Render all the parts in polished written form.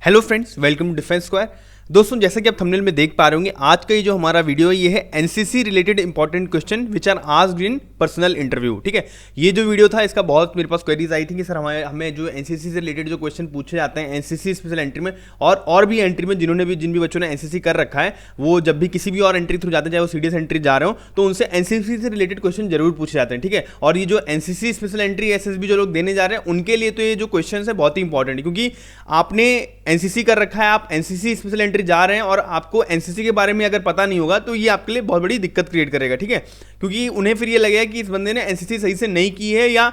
Hello friends, welcome to Defence Square. दोस्तों, जैसा कि आप थंबनेल में देख पा रहे होंगे, आज का ये जो हमारा वीडियो है ये है NCC related important question which are asked in personal interview. ठीक है, ये जो वीडियो था इसका बहुत मेरे पास क्वेरीज आई थी कि सर हमें जो एनसीसी से रिलेटेड जो क्वेश्चन पूछे जाते हैं एनसीसी स्पेशल एंट्री में और भी एंट्री में जिन भी बच्चों ने एनसीसी कर रखा है, वो जब भी किसी भी और एंट्री थ्रू जाते हैं, चाहे वो सीडीएस एंट्री जा रहे हो, तो उनसे एनसीसी से रिलेटेड क्वेश्चन जरूर पूछे जाते हैं। ठीक है, और ये जो एनसीसी स्पेशल एंट्री एसएसबी जो लोग देने जा रहे हैं उनके लिए तो ये जो क्वेश्चन है बहुत ही इंपॉर्टेंट है, क्योंकि आपने एनसीसी कर रखा है, आप एनसीसी स्पेशल एंट्री जा रहे हैं और आपको एनसीसी के बारे में अगर पता नहीं होगा तो ये आपके लिए बहुत बड़ी दिक्कत क्रिएट करेगा। ठीक है, क्योंकि उन्हें फिर ये लगेगा कि इस बंदे ने एनसीसी सही से नहीं की है या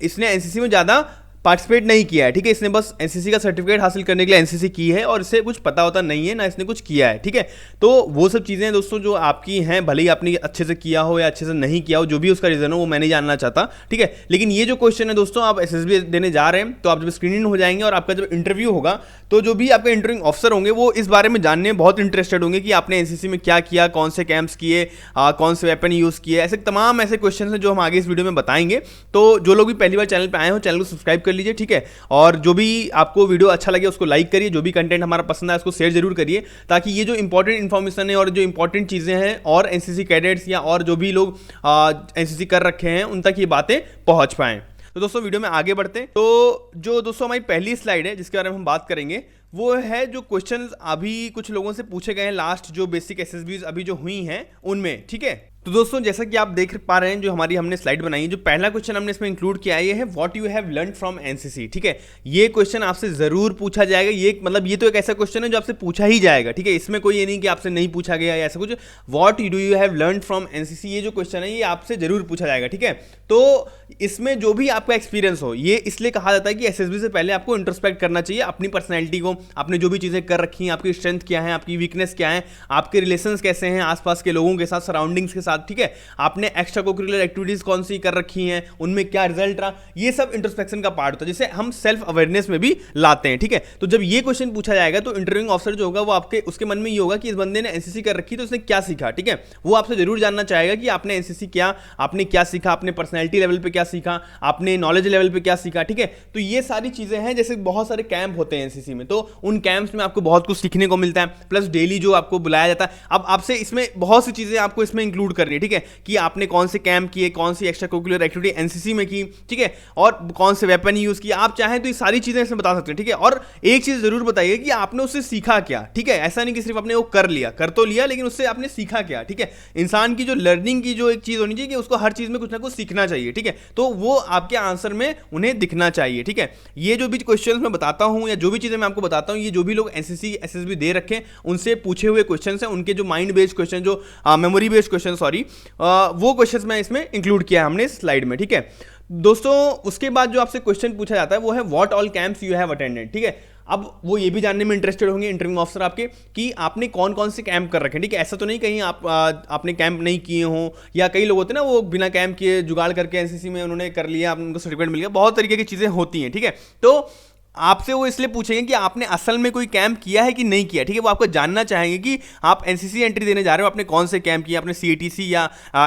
इसने एनसीसी में ज्यादा पार्टिसिपेट नहीं किया है। ठीक है, इसने बस एनसीसी का सर्टिफिकेट हासिल करने के लिए एनसीसी की है और इसे कुछ पता होता नहीं है, ना इसने कुछ किया है। ठीक है, तो वो सब चीज़ें दोस्तों जो आपकी हैं, भले ही आपने अच्छे से किया हो या अच्छे से नहीं किया हो, जो भी उसका रीज़न हो वो मैं नहीं जानना चाहता। ठीक है, लेकिन ये जो क्वेश्चन है दोस्तों, आप एसएसबी देने जा रहे हैं तो आप जब स्क्रीनिंग हो जाएंगे और आपका जब इंटरव्यू होगा तो जो भी आपके इंटरव्यूइंग ऑफिसर होंगे वो इस बारे में जानने में बहुत इंटरेस्टेड होंगे कि आपने एनसीसी में क्या किया, कौन से कैंप्स किए, कौन से वेपन यूज़ किए, ऐसे तमाम ऐसे क्वेश्चन हैं जो हम आगे इस वीडियो में बताएंगे। तो जो लोग भी पहली बार चैनल पर आए हो, चैनल को सब्सक्राइब कर लीजिए। ठीक है, और जो भी आपको वीडियो अच्छा लगे उसको लाइक करिए, जो भी कंटेंट हमारा पसंद है उसको शेयर जरूर करिए, ताकि ये जो इंपॉर्टेंट इन्फॉर्मेशन है और जो इंपॉर्टेंट चीज़ें हैं और एनसीसी कैडेट्स या और जो भी लोग एनसीसी कर रखे हैं उन तक ये बातें पहुंच पाएं। तो दोस्तों वीडियो में आगे बढ़ते हैं। तो जो दोस्तों हमारी पहली स्लाइड है जिसके बारे में हम बात करेंगे वो है जो क्वेश्चंस अभी कुछ लोगों से पूछे गए हैं लास्ट जो बेसिक एसएसबीज अभी जो हुई हैं उनमें। ठीक है, तो दोस्तों जैसा कि आप देख पा रहे हैं जो हमने स्लाइड बनाई है, जो पहला क्वेश्चन हमने इसमें इंक्लूड किया है ये है what you have learn from NCC. ठीक है, ये क्वेश्चन आपसे जरूर पूछा जाएगा। ये तो एक ऐसा क्वेश्चन है जो आपसे पूछा ही जाएगा। ठीक है, इसमें कोई ये नहीं कि आपसे नहीं पूछा गया या ऐसा कुछ। What do you have learn from NCC, ये जो क्वेश्चन है ये आपसे जरूर पूछा जाएगा। ठीक है, तो इसमें जो भी आपका एक्सपीरियंस हो, ये इसलिए कहा जाता है कि एसएसबी से पहले आपको इंट्रोस्पेक्ट करना चाहिए अपनी पर्सनैलिटी को, आपने जो भी चीजें कर रखी हैं, आपकी स्ट्रेंथ क्या है, आपकी वीकनेस क्या है, आपके रिलेशंस कैसे हैं आसपास के लोगों के साथ, सराउंडिंग्स के साथ। ठीक है, आपने एक्स्ट्रा कोकुलर एक्टिविटीज कौन सी कर रखी हैं, उनमें क्या रिजल्ट रहा, ये सब इंट्रोस्पेक्शन का पार्ट होता है जिसे हम सेल्फ अवेयरनेस में भी लाते हैं। ठीक है, तो जब ये क्वेश्चन पूछा जाएगा तो इंटरव्यूइंग ऑफिसर जो होगा वो उसके मन में ये होगा कि इस बंदे ने एनसीसी कर रखी तो उसने क्या सीखा। ठीक है, वो आपसे जरूर जानना चाहेगा कि आपने एनसीसी किया, आपने क्या सीखा, आपने पर्सनैलिटी लेवल पे क्या सीखा, आपने नॉलेज लेवल पे क्या सीखा। ठीक है, तो ये सारी चीजें हैं। जैसे बहुत सारे कैंप होते हैं एनसीसी में, तो उन कैंप्स में आपको बहुत कुछ सीखने को मिलता है, प्लस डेली जो आपको बुलाया जाता है। अब आपसे इसमें बहुत सी चीजें आपको इसमें इंक्लूड करनी है। ठीक है, कि आपने कौन से कैंप किए, कौन सी एक्स्ट्रा करिकुलर एक्टिविटी एनसीसी में की, ठीक है, और कौन से वेपन यूज किया, आप चाहें तो ये सारी चीजें इसमें बता सकते हैं। ठीक है, और एक चीज जरूर बताइए कि आपने उससे सीखा क्या। ठीक है, ऐसा नहीं कि सिर्फ आपने वो कर तो लिया लेकिन उससे आपने सीखा क्या। ठीक है, इंसान की जो लर्निंग की जो एक चीज होनी चाहिए कि उसको हर चीज में कुछ ना कुछ सीखना चाहिए। ठीक है, तो वो आपके आंसर में उन्हें दिखना चाहिए। ठीक है, ये जो भी क्वेश्चन मैं बताता हूं या जो भी चीजें मैं आपको बताता हूं, ये जो भी लोग एनसीसी एसएसबी दे रखे हैं उनसे पूछे हुए क्वेश्चन हैं, उनके जो माइंड बेस्ड क्वेश्चन, जो मेमोरी बेस्ड क्वेश्चन, वो क्वेश्चन मैं इसमें इंक्लूड किया हमने स्लाइड में। ठीक है दोस्तों, उसके बाद जो आपसे क्वेश्चन पूछा जाता है वो है what all camps you have attended. ठीक है, अब वो ये भी जानने में इंटरेस्टेड होंगे इंटरव्यू ऑफिसर आपके कि आपने कौन कौन से कैंप कर रखे हैं। ठीक है, ऐसा तो नहीं कहीं आपने कैंप नहीं किए हों, या कई लोग होते हैं ना वो बिना कैंप किए जुगाड़ करके एनसीसी में उन्होंने कर लिया, उनको सर्टिफिकेट मिल गया, बहुत तरीके की चीज़ें होती हैं। ठीक है, तो आपसे वो इसलिए पूछेंगे कि आपने असल में कोई कैंप किया है कि नहीं किया। ठीक है, वो आपको जानना चाहेंगे कि आप एनसीसी एंट्री देने जा रहे हो, आपने कौन से कैंप किया, आपने सीएटीसी या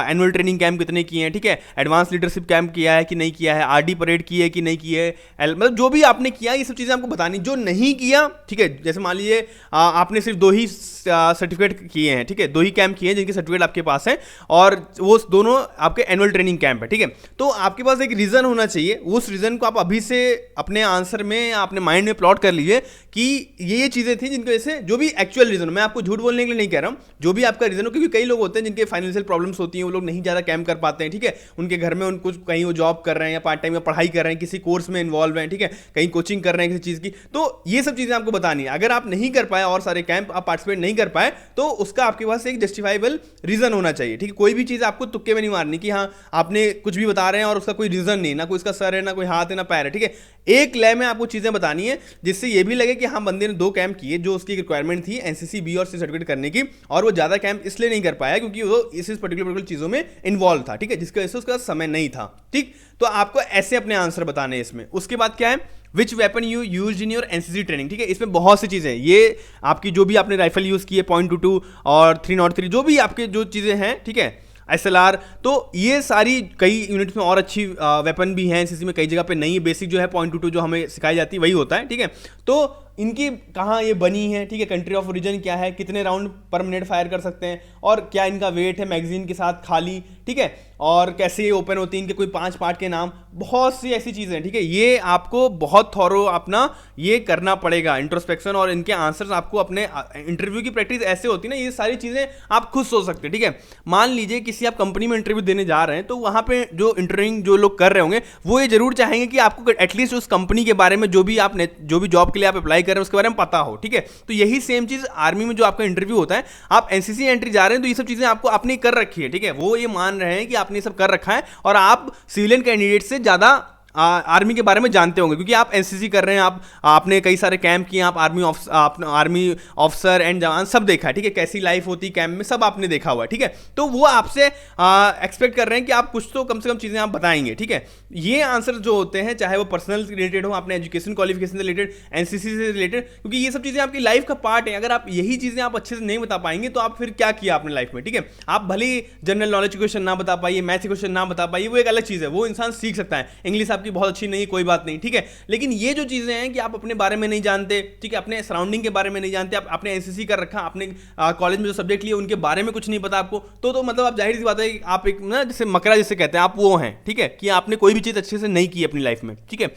एनुअल ट्रेनिंग कैंप कितने किए हैं। ठीक है, एडवांस लीडरशिप कैंप किया है कि नहीं किया है, आरडी परेड की है कि नहीं की है, मतलब जो भी आपने किया ये सब चीज़ें आपको बतानी। जो नहीं किया, ठीक है, जैसे मान लीजिए आपने सिर्फ 2 ही सर्टिफिकेट किए हैं। ठीक है, 2 ही कैंप किए हैं जिनके सर्टिफिकेट आपके पास है और वो दोनों आपके एनुअल ट्रेनिंग कैंप है। ठीक है, तो आपके पास एक रीज़न होना चाहिए, उस रीज़न को आप अभी से अपने आंसर में अपने माइंड में प्लॉट कर लीजिए कि ये चीजें थी जिनकी वजह से, जो भी एक्चुअल रीजन, मैं आपको झूठ बोलने के लिए नहीं कह रहा हूं, जो भी आपका रीजन हो, क्योंकि कई लोग होते हैं जिनके फाइनेंशियल प्रॉब्लम्स होती हैं, वो लोग नहीं ज्यादा कैंप कर पाते हैं। ठीक है, उनके घर में उनको कहीं वो जॉब कर रहे हैं या पार्ट टाइम या पढ़ाई कर रहे हैं, किसी कोर्स में इन्वॉल्व हैं, ठीक है, कहीं कोचिंग कर रहे हैं किसी चीज की, तो ये सब चीजें आपको बतानी है। अगर आप नहीं कर पाए और सारे कैंप आप पार्टिसिपेट नहीं कर पाए तो उसका आपके पास एक जस्टिफाइबल रीजन होना चाहिए। ठीक है, कोई भी चीज आपको तुक्के में नहीं मारनी कि हाँ आपने कुछ भी बता रहे हैं और उसका कोई रीजन नहीं, ना कोई इसका सर है, ना कोई हाथ है, ना पैर है। ठीक है, एक लय में आपको चीजें बतानी है जिससे ये भी लगे कि हाँ बंदे ने 2 कैंप किए जो उसकी रिक्वायरमेंट थी एनसीसी बी और सी सर्टिफिकेट करने की, और वो ज्यादा कैंप इसलिए नहीं कर पाया क्योंकि वो इस पर्टिकुलर चीजों में इन्वॉल्व था। ठीक है, जिसकी वजह से उसका समय नहीं था। ठीक, तो आपको ऐसे अपने आंसर बताने हैं इसमें। उसके बाद क्या है, which weapon you use in your NCC training. ठीक है, इसमें बहुत सी चीजें, ये आपकी जो भी आपने राइफल यूज की है .22 और 303, जो भी आपके जो चीजें हैं, ठीक है, SLR, तो ये सारी कई यूनिट्स में और अच्छी वेपन भी हैं एनसीसी में, कई जगह पे नहीं है। बेसिक जो है .22 जो हमें सिखाई जाती है वही होता है। ठीक है, तो इनकी कहाँ ये बनी है, ठीक है, कंट्री ऑफ ओरिजिन क्या है, कितने राउंड पर मिनट फायर कर सकते हैं, और क्या इनका वेट है मैगजीन के साथ खाली, ठीक है, और कैसे ये ओपन होती है, इनके कोई 5 पार्ट के नाम, बहुत सी ऐसी चीज़ें, ठीक है। ये आपको बहुत थॉरो अपना ये करना पड़ेगा इंट्रोस्पेक्शन, और इनके आंसर्स आपको अपने इंटरव्यू की प्रैक्टिस ऐसे होती है ना, ये सारी चीज़ें आप खुद सोच सकते हैं, ठीक है। मान लीजिए किसी आप कंपनी में इंटरव्यू देने जा रहे हैं, तो वहाँ पे जो इंटरव्यूइंग जो लोग कर रहे होंगे वो ये जरूर चाहेंगे कि आपको एटलीस्ट उस कंपनी के बारे में जो भी जॉब के लिए आप अप्लाई कर रहे हैं उसके बारे में पता हो, ठीक है। तो यही सेम चीज़ आर्मी में जो आपका इंटरव्यू होता है, आप एनसीसी एंट्री जा रहे हैं तो ये सब चीज़ें आपको अपनी कर रखी है, ठीक है। वो ये मान रहे हैं कि आपने सब कर रखा है और आप सिविलियन कैंडिडेट से ज़्यादा आर्मी के बारे में जानते होंगे, क्योंकि आप एनसीसी कर रहे हैं, आपने कई सारे कैंप किए, आप आर्मी ऑफिसर एंड जवान सब देखा है, ठीक है, कैसी लाइफ होती है कैंप में, सब आपने देखा हुआ है, ठीक है। तो वो आपसे एक्सपेक्ट कर रहे हैं कि आप कुछ तो कम से कम चीज़ें आप बताएंगे, ठीक है। ये आंसर जो होते हैं, चाहे वो पर्सनल रिलेटेड हो, अपने एजुकेशन क्वालिफिकेशन से रिलेटेड, एनसीसी से रिलेटेड, क्योंकि ये सब चीज़ें आपकी लाइफ का पार्ट है। अगर आप यही चीज़ें आप अच्छे से नहीं बता पाएंगे तो आप फिर क्या किया आपने लाइफ में, ठीक है। आप भले ही जनरल नॉलेज क्वेश्चन ना बता पाइए, मैथ के क्वेश्चन ना बता पाइए, वो एक अलग चीज़ है, वो इंसान सीख सकता है। इंग्लिश आपकी बहुत अच्छी नहीं, कोई बात नहीं, ठीक है। लेकिन ये जो चीजें हैं कि आप अपने बारे में नहीं जानते, ठीक है, अपने सराउंडिंग के बारे में नहीं जानते, आप आपने एनसीसी कर रखा, आपने कॉलेज में जो सब्जेक्ट लिए उनके बारे में कुछ नहीं पता आपको, तो मतलब आप जाहिर सी बात है कि आप एक ना जैसे मकरा जिसे कहते हैं, आप वो हैं, ठीक है, कि आपने कोई भी चीज अच्छे से नहीं की अपनी लाइफ में, ठीक है।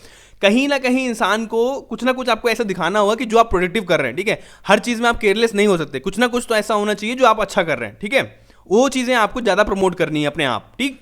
कहीं ना कहीं इंसान को कुछ ना कुछ आपको ऐसा दिखाना होगा कि जो आप प्रोडक्टिव कर रहे हैं, ठीक है। हर चीज में आप केयरलेस नहीं हो सकते, कुछ ना कुछ तो ऐसा होना चाहिए जो आप अच्छा कर रहे हैं, ठीक है। वो चीजें आपको ज्यादा प्रमोट करनी है अपने आप, ठीक।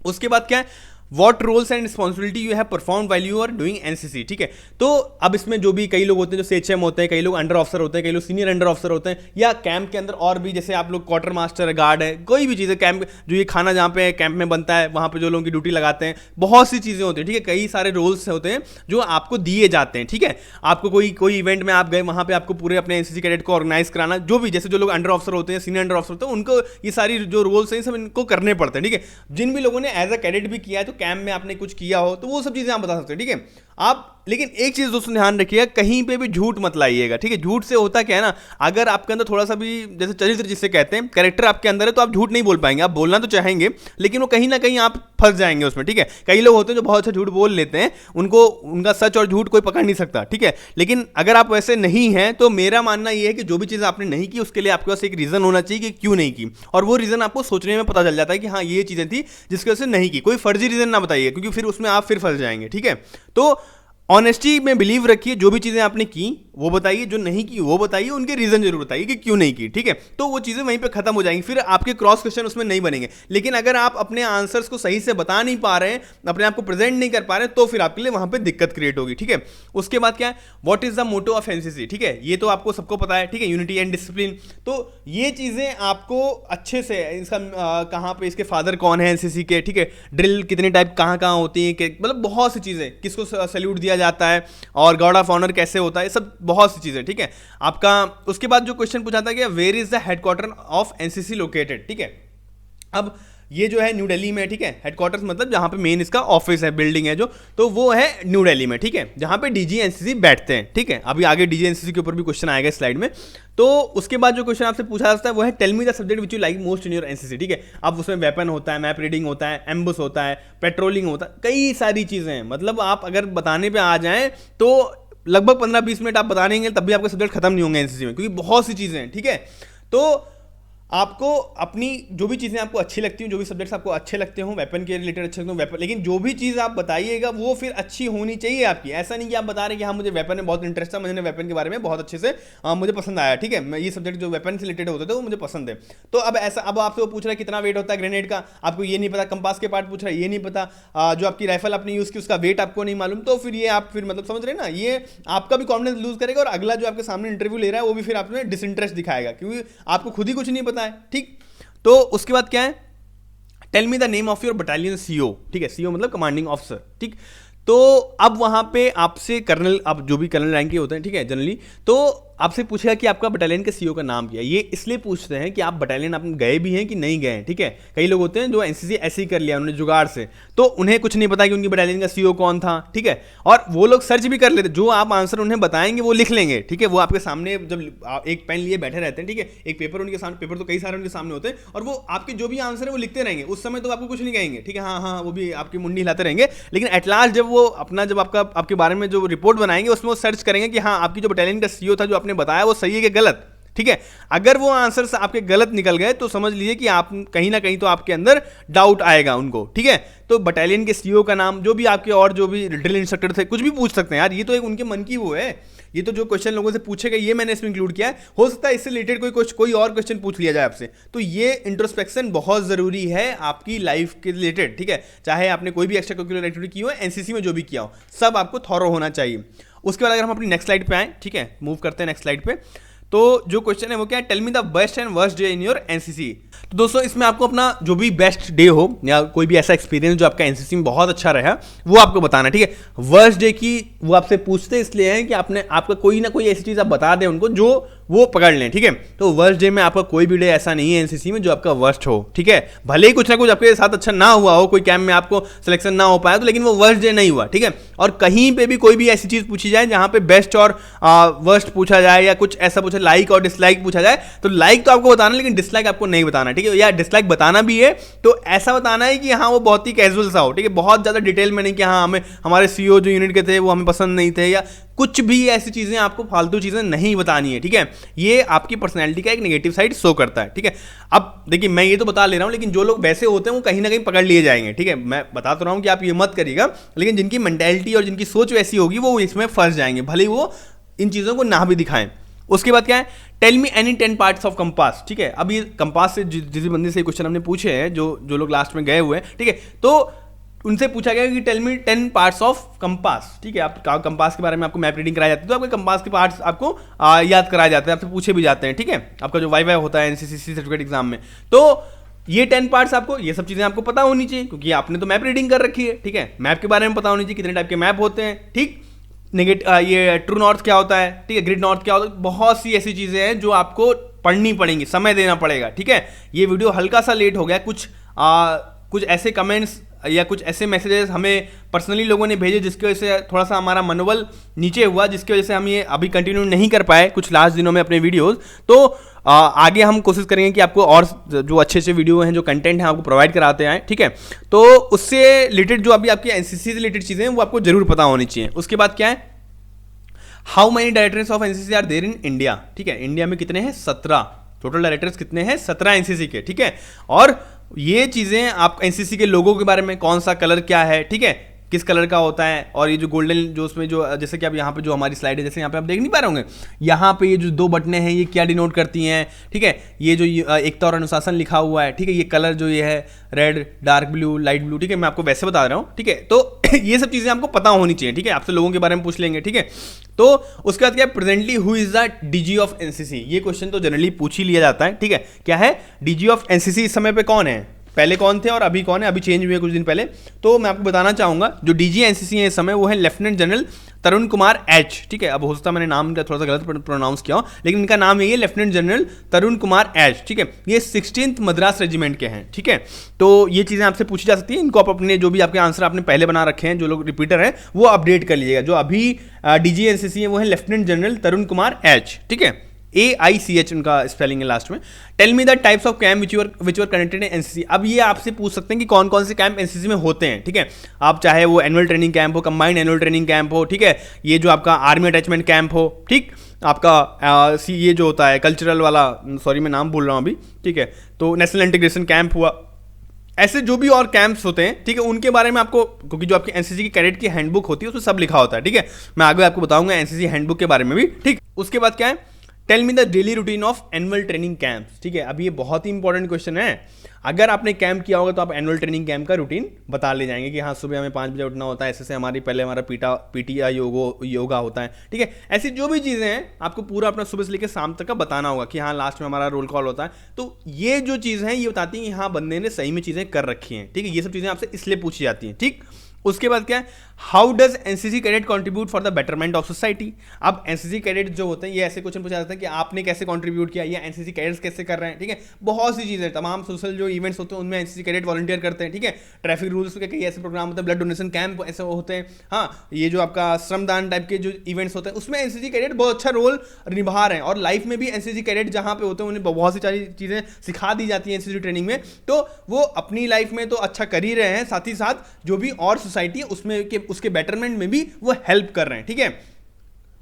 उसके बाद क्या है, what roles and responsibility you have perform while you are doing NCC, ठीक है। तो अब इसमें जो भी कई लोग होते हैं जो सेचएम होते हैं, कई लोग अंडर ऑफिसर होते हैं, कई लोग सीनियर अंडर ऑफिसर होते हैं, या कैंप के अंदर और भी जैसे आप लोग क्वार्टर मास्टर है, गार्ड है, कोई भी चीज़ है, कैंप जो ये खाना जहाँ पे कैंप में बनता है वहाँ पे जो लोगों की ड्यूटी लगाते हैं, बहुत सी चीज़ें होती हैं, ठीक है। कई सारे रोल्स होते हैं जो आपको दिए जाते हैं, ठीक है। आपको कोई इवेंट में आप गए, वहाँ पे आपको पूरे अपने एनसीसी कैडेट को ऑर्गेनाइज कराना, जो भी जैसे जो लोग अंडर ऑफिसर होते हैं, सीनियर अंडर ऑफिसर होते हैं, उनको ये सारी जो रोल्स हैं सब इनको करने पड़ते हैं, ठीक है। जिन भी लोगों ने एज अ कैडेट भी किया है, तो कैंप में आपने कुछ किया हो तो वो सब चीजें आप बता सकते हैं, ठीक है। आप लेकिन एक चीज दोस्तों ध्यान रखिएगा, कहीं पे भी झूठ मत लाइएगा, ठीक है। झूठ से होता क्या है ना, अगर आपके अंदर थोड़ा सा भी जैसे चरित्र जिसे कहते हैं, कैरेक्टर आपके अंदर है, तो आप झूठ नहीं बोल पाएंगे। आप बोलना तो चाहेंगे लेकिन वो कहीं ना कहीं आप फंस जाएंगे उसमें, ठीक है। कई लोग होते हैं जो बहुत अच्छा झूठ बोल लेते हैं, उनको उनका सच और झूठ कोई पकड़ नहीं सकता, ठीक है। लेकिन अगर आप वैसे नहीं हैं तो मेरा मानना यह है कि जो भी चीज़ आपने नहीं की उसके लिए आपके पास एक रीजन होना चाहिए कि क्यों नहीं की, और वो रीजन आपको सोचने में पता चल जाता है कि हाँ ये चीज़ें थी जिसकी वजह से नहीं की। कोई फर्जी रीजन ना बताइए, क्योंकि फिर उसमें आप फिर फंस जाएंगे, ठीक है। तो ऑनेस्टी में बिलीव रखिए, जो भी चीज़ें आपने की वो बताइए, जो नहीं की वो बताइए, उनके रीजन जरूर बताइए कि क्यों नहीं की, ठीक है। तो वो चीज़ें वहीं पे खत्म हो जाएंगी, फिर आपके क्रॉस क्वेश्चन उसमें नहीं बनेंगे। लेकिन अगर आप अपने आंसर्स को सही से बता नहीं पा रहे हैं, अपने आप को प्रेजेंट नहीं कर पा रहे हैं, तो फिर आपके लिए वहां पे दिक्कत क्रिएट होगी, ठीक है। उसके बाद क्या है, what is the motto of NCC, ठीक है, ये तो आपको सबको पता है, ठीक है, यूनिटी एंड डिसिप्लिन। तो ये चीज़ें आपको अच्छे से इसका कहाँ पे इसके फादर कौन है एनसीसी के, ठीक है, ड्रिल कितने टाइप कहाँ कहाँ होती है, मतलब बहुत सी चीज़ें, किसको सैल्यूट दिया जाता है और गार्ड ऑफ ऑनर कैसे होता है, सब बहुत सी चीजें, ठीक है आपका। उसके बाद जो क्वेश्चन पूछा था कि where is the headquarter of NCC located, ठीक है। अब ये जो है न्यू दिल्ली में, ठीक है, हेडक्वार्टर्स मतलब जहां पे मेन इसका ऑफिस है, बिल्डिंग है जो, तो वो है न्यू दिल्ली में, ठीक है, जहां पे डीजी एनसीसी बैठते हैं, ठीक है। अभी आगे डीजी एनसीसी के ऊपर भी क्वेश्चन आएगा स्लाइड में। तो उसके बाद जो क्वेश्चन आपसे पूछा जाता है वो है tell me the subject which you like most in your NCC, ठीक है। अब उसमें वेपन होता है, मैप रीडिंग होता है, एम्बुस होता है, पेट्रोलिंग होता है, कई सारी चीजें हैं। मतलब आप अगर बताने पे आ जाएं तो लगभग 15-20 मिनट आप बता देंगे तब भी आपके सब्जेक्ट खत्म नहीं होंगे एनसीसी में, क्योंकि बहुत सी चीजें हैं, ठीक है। तो आपको अपनी जो भी चीज़ें आपको अच्छी लगती हैं, जो भी सब्जेक्ट्स आपको अच्छे लगते हो, वेपन के रिलेटेड अच्छे लगते हो वेपन, लेकिन जो भी चीज़ आप बताइएगा वो फिर अच्छी होनी चाहिए आपकी। ऐसा नहीं कि आप बता रहे कि हाँ मुझे वेपन में बहुत इंटरेस्ट था, मुझे वेपन के बारे में बहुत अच्छे से मुझे पसंद आया, ठीक है, मैं ये सब्जेक्ट जो वेपन से रिलेटेड होते थे वो मुझे पसंद है। तो अब ऐसा, अब आपसे वो पूछ रहा है कितना वेट होता है ग्रेनेड का, आपको ये नहीं पता, कंपास के पार्ट पूछ रहा है ये नहीं पता, जो आपकी राइफल आपने यूज़ की उसका वेट आपको नहीं मालूम, तो फिर ये आप फिर मतलब समझ रहे हैं ना, ये आपका भी कॉन्फिडेंस लूज करेगा और अगला जो आपके सामने इंटरव्यू ले रहा है वो भी फिर आप में डिसइंटरेस्ट दिखाएगा, क्योंकि आपको खुद ही कुछ नहीं पता है, ठीक। तो उसके बाद क्या है, tell me the name of your battalion CO, ठीक है, सीओ मतलब कमांडिंग ऑफिसर, ठीक। तो अब वहां पे आपसे कर्नल, अब जो भी कर्नल रैंक के होते हैं, ठीक है, जनरली, तो आपसे पूछेगा कि आपका बटालियन के सीईओ का नाम क्या है। ये इसलिए पूछते हैं कि आप बटालियन आप गए भी हैं कि नहीं गए हैं, ठीक है। कई लोग होते हैं जो एनसीसी ऐसे ही कर लिया उन्होंने जुगाड़ से, तो उन्हें कुछ नहीं पता कि उनकी बटालियन का सीईओ कौन था, ठीक है। और वो लोग सर्च भी कर लेते, जो आप आंसर उन्हें बताएंगे वो लिख लेंगे, ठीक है। वो आपके सामने जब एक पेन लिए बैठे रहते हैं, ठीक है, एक पेपर उनके सामने, पेपर तो कई सारे उनके सामने होते हैं, और वो आपके जो भी आंसर है वो लिखते रहेंगे। उस समय तो आपको कुछ नहीं कहेंगे, ठीक है, हाँ हाँ, वो भी आपकी मुंडी हिलाते रहेंगे, लेकिन एट लास्ट जब वो अपना जब आपके बारे में जो रिपोर्ट बनाएंगे उसमें वो सर्च करेंगे कि हाँ आपकी जो बटालियन का सीईओ था जो आपने बताया वो सही है कि गलत, ठीक है। अगर वो आंसर आपके गलत निकल गए तो समझ लीजिए कि आप कहीं ना कहीं तो आपके अंदर डाउट आएगा उनको, ठीक है। तो बटालियन के सीईओ का नाम, जो भी आपके और जो भी ड्रिल इंस्ट्रक्टर थे कुछ भी पूछ सकते हैं यार, ये तो एक उनके मन की वो है। ये तो जो क्वेश्चन लोगों से पूछेगा ये मैंने इसमें इंक्लूड किया है। हो सकता है इससे रिलेटेड कोई और क्वेश्चन पूछ लिया जाए आपसे। तो ये इंट्रोस्पेक्शन बहुत जरूरी है आपकी लाइफ के रिलेटेड, ठीक है। चाहे आपने कोई भी एक्स्ट्रा करिकुलर एक्टिविटी की हो, एनसीसी में जो भी किया हो, सब आपको थॉरो होना चाहिए। उसके बाद अगर हम अपनी नेक्स्ट स्लाइड पे आए, ठीक है, मूव करते हैं नेक्स्ट स्लाइड पे। तो जो क्वेश्चन है वो क्या है, tell me the best and worst day in your NCC. तो दोस्तों इसमें आपको अपना जो भी बेस्ट डे हो या कोई भी ऐसा एक्सपीरियंस जो आपका एनसीसी में बहुत अच्छा रहा वो आपको बताना, ठीक है। वर्स्ट डे की वो आपसे पूछते इसलिए है कि आपका कोई ना कोई ऐसी चीज आप बता दें उनको जो वो पकड़ लें, ठीक है। तो वर्स्ट डे में आपका कोई भी डे ऐसा नहीं है एनसीसी में जो आपका वर्स्ट हो, ठीक है। भले ही कुछ ना कुछ आपके साथ अच्छा ना हुआ हो, कोई कैंप में आपको सिलेक्शन ना हो पाया तो, लेकिन वो वर्स्ट डे नहीं हुआ, ठीक है। और कहीं पे भी कोई भी ऐसी चीज पूछी जाए जहां पे बेस्ट और वर्स्ट पूछा जाए या कुछ ऐसा पूछा, लाइक और डिसलाइक पूछा जाए, तो लाइक तो आपको बताना लेकिन डिसलाइक आपको नहीं बताना, ठीक है। या डिसलाइक बताना भी है तो ऐसा बताना है कि हाँ वो बहुत ही कैजुअल सा हो, ठीक है, बहुत ज्यादा डिटेल में नहीं कि हाँ हमें हमारे सीईओ जो यूनिट के थे वो हमें पसंद नहीं थे, या कुछ भी ऐसी चीजें आपको फालतू चीजें नहीं बतानी है, ठीक है। ये आपकी पर्सनैलिटी का एक नेगेटिव साइड शो करता है, ठीक है। अब देखिए मैं ये तो बता ले रहा हूं, लेकिन जो लोग वैसे होते हैं वो कहीं ना कहीं पकड़ लिए जाएंगे, ठीक है। मैं बता तो रहा हूं कि आप ये मत करिएगा, लेकिन जिनकी मेंटालिटी और जिनकी सोच वैसी होगी वो इसमें फंस जाएंगे, भले ही वो इन चीजों को ना भी दिखाएं। उसके बाद क्या है, tell me any 10 parts of compass, ठीक है। अब ये कंपास से जिस बंदे से क्वेश्चन हमने पूछे हैं, जो लोग लास्ट में गए हुए हैं, ठीक है, तो उनसे पूछा गया कि tell me 10 parts of compass, ठीक है। आप कंपास के बारे में आपको मैप रीडिंग कराई जाती है तो आपके कंपास के पार्ट्स आपको याद कराए जाते हैं, आपसे पूछे भी जाते हैं, ठीक है। आपका जो वाई होता है एनसीसी सर्टिफिकेट एग्जाम में, तो ये 10 पार्ट्स आपको, ये सब चीजें आपको पता होनी चाहिए क्योंकि आपने तो मैप रीडिंग कर रखी है, ठीक है। मैप के बारे में पता होनी चाहिए, कितने टाइप के मैप होते हैं, ठीक। ये ट्रू नॉर्थ क्या होता है, ठीक है, ग्रिड नॉर्थ क्या होता है, बहुत सी ऐसी चीजें हैं जो आपको पढ़नी पड़ेंगी, समय देना पड़ेगा, ठीक है। ये वीडियो हल्का सा लेट हो गया, कुछ ऐसे कमेंट्स या कुछ ऐसे मैसेजेस हमें पर्सनली लोगों ने भेजे जिसकी वजह से थोड़ा सा हमारा मनोबल नीचे हुआ, जिसकी वजह से हम ये अभी कंटिन्यू नहीं कर पाए कुछ लास्ट दिनों में अपने वीडियोस। तो आगे हम कोशिश करेंगे कि आपको और जो अच्छे अच्छे वीडियो हैं, जो कंटेंट है आपको प्रोवाइड कराते आए, ठीक है। तो उससे रिलेटेड जो अभी आपकी एनसीसी से रिलेटेड चीज़ें हैं वो आपको जरूर पता होनी चाहिए। उसके बाद क्या है, how many directors of NCC are there in India, ठीक है। इंडिया में कितने हैं, 17 टोटल डायरेक्टर्स कितने हैं, 17 एनसीसी के, ठीक है। और ये चीजें आप एनसीसी के लोगों के बारे में, कौन सा कलर क्या है, ठीक है, किस कलर का होता है, और ये जो गोल्डन जो उसमें जो जैसे कि आप यहाँ पे जो हमारी स्लाइड है, जैसे यहाँ पे आप देख नहीं पा रहे होंगे, यहाँ पे ये जो 2 बटनें हैं ये क्या डिनोट करती हैं, ठीक है। ये जो एकता और अनुशासन लिखा हुआ है, ठीक है, ये कलर जो ये है red, dark blue, light blue, ठीक है, मैं आपको वैसे बता रहा हूँ, ठीक है। तो ये सब चीजें आपको पता होनी चाहिए, ठीक है। आपसे लोगों के बारे में पूछ लेंगे, ठीक है। तो उसके बाद क्या है, presently who is the DG of NCC, ये क्वेश्चन तो जनरली पूछ ही लिया जाता है, ठीक है। क्या है, डीजी ऑफ एनसीसी इस समय पे कौन है, पहले कौन थे और अभी कौन है, अभी चेंज हुए कुछ दिन पहले। तो मैं आपको बताना चाहूंगा जो डीजी एनसीसी है इस समय वो है लेफ्टिनेंट जनरल तरुण कुमार एच, ठीक है। अब हो सकता है मैंने नाम इनका थोड़ा सा गलत प्रोनाउंस किया हो, लेकिन इनका नाम यही है, लेफ्टिनेंट जनरल तरुण कुमार एच, ठीक है। ये 16th मद्रास रेजिमेंट के हैं, ठीक है। तो ये चीज़ें आपसे पूछी जा सकती है, इनको आप अपने जो भी आपके आंसर आपने पहले बना रखे हैं, जो लोग रिपीटर हैं वो अपडेट कर लीजिएगा। जो अभी डीजी एनसीसी है वो है लेफ्टिनेंट जनरल तरुण कुमार एच, ठीक है। AICH उनका स्पेलिंग है लास्ट में। Tell me the types of camp which were connected in NCC. अब ये आपसे पूछ सकते हैं कि कौन कौन से कैंप एनसीसी में होते हैं, ठीक है। आप चाहे वो एनुअल ट्रेनिंग कैंप हो, कंबाइंड एनुअल ट्रेनिंग कैंप हो, ठीक है, ये जो आपका आर्मी अटैचमेंट कैंप हो, ठीक, आपका ये जो होता है कल्चरल वाला, सॉरी मैं नाम भूल रहा हूँ अभी, ठीक है, तो नेशनल इंटीग्रेशन कैंप हुआ, ऐसे जो भी और कैंप्स होते हैं, ठीक है, उनके बारे में आपको, क्योंकि जो आपकी एनसीसी की कैडेट की हैंडबुक होती है उसमें सब लिखा होता है, ठीक है। मैं आगे आपको बताऊंगा एनसीसी हैंडबुक के बारे में भी, ठीक। उसके बाद क्या है, tell me the daily routine of annual training camps, ठीक है। अब ये बहुत ही इंपॉर्टेंट क्वेश्चन है। अगर आपने कैंप किया होगा तो आप एनुअल ट्रेनिंग कैंप का रूटीन बता ले जाएंगे कि हाँ सुबह हमें 5 बजे उठना होता है, ऐसे हमारा पीटी या योगा होता है, ठीक है। ऐसी जो भी चीज़ें हैं आपको पूरा अपना सुबह से लेकर शाम तक का बताना होगा कि हाँ लास्ट में हमारा रोल कॉल होता है। तो ये जो चीज़ है ये बताती हैं कि हाँ बंदे ने सही में चीज़ें कर रखी हैं, ठीक है। ये सब चीज़ें आपसे इसलिए पूछी जाती हैं, ठीक। उसके बाद क्या है, how does NCC cadet contribute for the betterment of society. अब एनसीसी कैडेट जो होते हैं ये ऐसे क्वेश्चन पूछा जाता है कि आपने कैसे कंट्रीब्यूट किया या एनसीसी कैडेट्स कैसे कर रहे हैं, ठीक है। बहुत सी चीजें, तमाम सोशल जो इवेंट्स होते हैं उनमें एनसीसी कैडेट वॉलंटियर करते हैं, ठीक है। ट्रैफिक रूल्स के कई ऐसे प्रोग्राम होते हैं, ब्लड डोनेशन कैंप ऐसे होते हैं, हाँ, ये जो आपका श्रमदान टाइप के जो इवेंट्स होते हैं उसमें एनसीसी कैडेट बहुत अच्छा रोल निभा रहे हैं। और लाइफ में भी एनसीसी कैडेट जहां पे होते हैं उन्हें बहुत सी सारी चीजें सिखा दी जाती हैं एनसीसी ट्रेनिंग में, तो वो अपनी लाइफ में तो अच्छा कर ही रहे हैं, साथ ही साथ जो भी और सोसाइटी है उसमें उसके बेटरमेंट में भी वो हेल्प कर रहे हैं, ठीक है।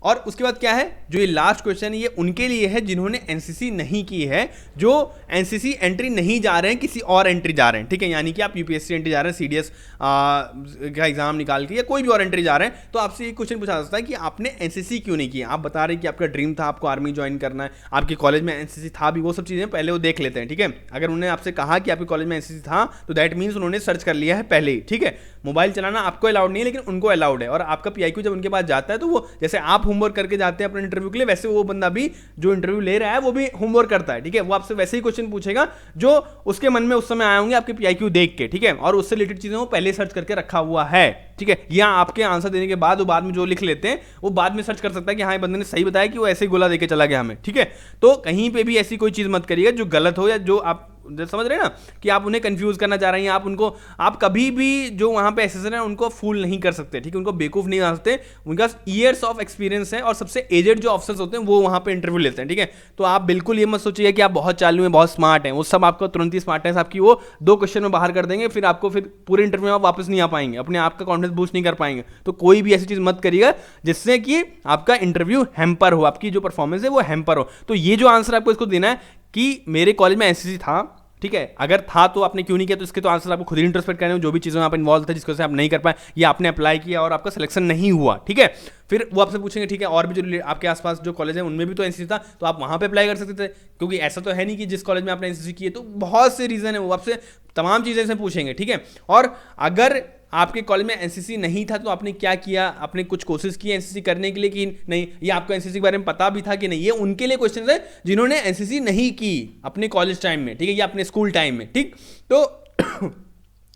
और उसके बाद क्या है, जो ये लास्ट क्वेश्चन है ये उनके लिए है जिन्होंने एनसीसी नहीं की है, जो एनसीसी एंट्री नहीं जा रहे हैं, किसी और एंट्री जा रहे हैं, ठीक है। यानी कि आप यूपीएससी एंट्री जा रहे हैं, सीडीएस का एग्जाम निकाल के या कोई भी और एंट्री जा रहे हैं, तो आपसे ये क्वेश्चन पूछा सकता है कि आपने एनसीसी क्यों नहीं किया। आप बता रहे हैं कि आपका ड्रीम था, आपको आर्मी ज्वाइन करना है, आपके कॉलेज में एनसीसी था भी, वो सब चीज़ें पहले वो देख लेते हैं, ठीक है। अगर उन्होंने आपसे कहा कि आपके कॉलेज में एनसीसी था तो दैट मीन्स उन्होंने सर्च कर लिया है पहले ही, ठीक है। मोबाइल चलाना आपको अलाउड नहीं है लेकिन उनको अलाउड है, और आपका पीआईक्यू जब उनके पास जाता है तो वो जैसे आप होमवर्क करके जाते हैं अपने इंटरव्यू के लिए, वैसे वो बंदा भी जो इंटरव्यू ले रहा है वो भी होमवर्क करता है, ठीक है। वो आपसे वैसे ही क्वेश्चन पूछेगा जो उसके मन में उस समय आए होंगे आपके पीआईक्यू देख के, ठीक है, और उससे रिलेटेड चीजें वो पहले सर्च करके रखा हुआ है, ठीक है। या आपके आंसर देने के बाद वो बाद में जो लिख लेते हैं वो बाद में सर्च कर सकता है कि हाँ ये बंदे ने सही बताया कि वो ऐसे ही गोला देके चला गया हमें, ठीक है। तो कहीं पे भी ऐसी कोई चीज मत करिएगा जो गलत हो या जो आप समझ रहे हैं ना कि आप उन्हें कंफ्यूज करना चाह रहे हैं, आप उनको, आप कभी भी जो वहां पे असेसर है उनको फूल नहीं कर सकते, ठीक है। उनको बेवकूफ नहीं बना सकते, उनका ईयर्स ऑफ एक्सपीरियंस है और सबसे एजेड जो ऑफिसर्स होते हैं वो वहां पे इंटरव्यू लेते हैं, ठीक है। तो आप बिल्कुल ये मत सोचिए कि आप बहुत चालू हैं, बहुत स्मार्ट हैं, वो सब आपको तुरंत ही स्मार्टनेस आपकी वो 2 क्वेश्चन में बाहर कर देंगे, फिर आपको फिर पूरे इंटरव्यू में आप वापस नहीं आ पाएंगे, अपने आप का कॉन्फिडेंस बूस्ट नहीं कर पाएंगे। तो कोई भी ऐसी चीज मत करिएगा जिससे कि आपका इंटरव्यू हैम्पर हो, आपकी जो परफॉर्मेंस है वो हैम्पर हो। तो ये जो आंसर आपको इसको देना है कि मेरे कॉलेज में एनसीसी था, ठीक है, अगर था तो आपने क्यों नहीं किया, तो इसके तो आंसर आपको खुद ही इंट्रोस्पेक्ट करने हो, जो भी चीज़ें आप इन्वॉल्व थे जिसको से आप नहीं कर पाए या आपने अप्लाई किया और आपका सिलेक्शन नहीं हुआ, ठीक है। फिर वो आपसे पूछेंगे ठीक है और भी जो आपके आसपास जो कॉलेज है उनमें भी तो एनसीसी था, तो आप वहां पे अप्लाई कर सकते थे, क्योंकि ऐसा तो है नहीं कि जिस कॉलेज में आपने एनसीसी की है, तो बहुत से रीजन है, वो आपसे तमाम चीजें से पूछेंगे, ठीक है। और अगर आपके कॉलेज में एनसीसी नहीं था तो आपने क्या किया, आपने कुछ कोशिश की एनसीसी करने के लिए कि नहीं, या आपको एनसीसी के बारे में पता भी था कि नहीं, ये उनके लिए क्वेश्चन है जिन्होंने एनसीसी नहीं की अपने कॉलेज टाइम में, ठीक है, या अपने स्कूल टाइम में, ठीक। तो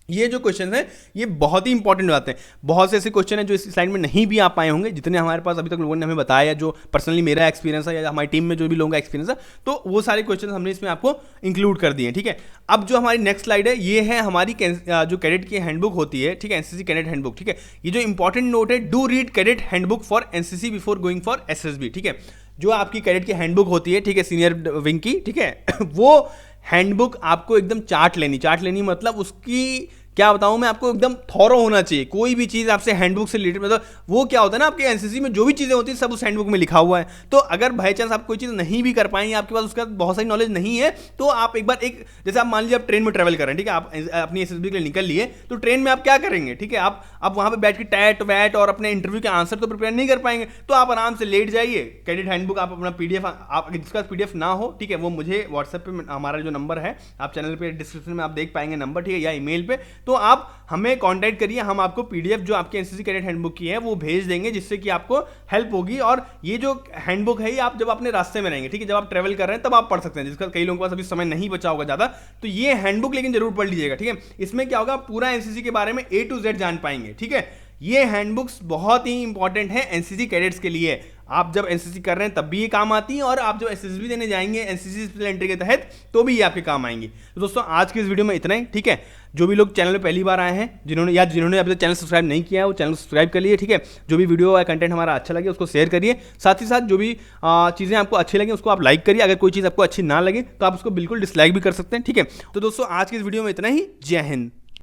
ये जो क्वेश्चन है ये बहुत ही इंपॉर्टेंट बात है। बहुत से ऐसे क्वेश्चन है जो इस स्लाइड में नहीं भी आ पाए होंगे, जितने हमारे पास अभी तक लोगों ने हमें बताया, जो पर्सनली मेरा एक्सपीरियंस है या हमारी टीम में जो भी लोगों का एक्सपीरियंस है, तो वो सारे क्वेश्चन हमने इसमें आपको इंक्लूड कर दिए, ठीक है। अब जो हमारी नेक्स्ट स्लाइड है ये है हमारी जो कैडेट की हैंडबुक होती है, ठीक है, एनसीसी कैडेट हैंडबुक, ठीक है। ये जो इंपॉर्टेंट नोट है, do read cadet handbook for NCC before going for SSB, ठीक है। जो आपकी कैडेट की हैंडबुक होती है, ठीक है, सीनियर विंग की, ठीक है, वो हैंडबुक आपको एकदम चार्ट लेनी मतलब उसकी क्या बताऊं मैं आपको, एकदम थॉरो होना चाहिए। कोई भी चीज़ आपसे हैंडबुक से रिलेटेड, मतलब वो क्या होता है ना, आपके एनसीसी में जो भी चीज़ें होती हैं सब उस हैंडबुक में लिखा हुआ है। तो अगर बाई चांस आप कोई चीज़ नहीं भी कर पाएंगे, आपके पास उसका बहुत सारी नॉलेज नहीं है, तो आप एक बार जैसे आप मान लीजिए आप ट्रेन में ट्रैवल कर रहे हैं, ठीक है, आप अपनी एसएसबी के लिए निकल लिए, तो ट्रेन में आप क्या करेंगे, ठीक है, आप वहाँ पर बैठ के टैट वैट और अपने इंटरव्यू के आंसर तो प्रिपेयर नहीं कर पाएंगे, तो आप आराम से लेट जाइए, कैडेट हैंडबुक आप अपना पीडीएफ, आप जिसका पीडीएफ ना हो, ठीक है, वो मुझे व्हाट्सएप पे हमारा जो नंबर है, आप चैनल पे डिस्क्रिप्शन में आप देख पाएंगे नंबर, ठीक है, या ईमेल पे, तो आप हमें कांटेक्ट करिए, हम आपको पीडीएफ जो आपके एनसीसी कैडेट हैंडबुक की है वो भेज देंगे, जिससे कि आपको हेल्प होगी। और ये जो हैंडबुक है ये आप जब अपने रास्ते में रहेंगे, ठीक है, जब आप ट्रैवल कर रहे हैं तब आप पढ़ सकते हैं, जिसका कई लोगों के पास अभी समय नहीं बचा होगा ज्यादा, तो ये हैंडबुक लेकिन जरूर पढ़ लीजिएगा, ठीक है। इसमें क्या होगा, पूरा एनसीसी के बारे में A to Z जान पाएंगे, ठीक है। ये हैंडबुक्स बहुत ही इंपॉर्टेंट है एनसीसी कैडेट्स के लिए। आप जब एनसीसी कर रहे हैं तब भी ये काम आती है, और आप जब एसएसबी देने जाएंगे एनसीसी स्पेशल एंट्री के तहत तो भी ये आपके काम आएंगी। तो दोस्तों आज की इस वीडियो में इतना ही, ठीक है। जो भी लोग चैनल में पहली बार आए हैं, जिन्होंने अभी तक चैनल सब्सक्राइब नहीं किया है, वो चैनल सब्सक्राइब कर लिए, ठीक है। जो भी वीडियो या कंटेंट हमारा अच्छा लगे उसको शेयर करिए, साथ ही साथ जो भी चीज़ें आपको अच्छी लगे उसको आप लाइक करिए। अगर कोई चीज़ आपको अच्छी ना लगे तो आप उसको बिल्कुल डिसलाइक भी कर सकते हैं, ठीक है। तो दोस्तों आज की इस वीडियो में इतना ही। जय हिंद।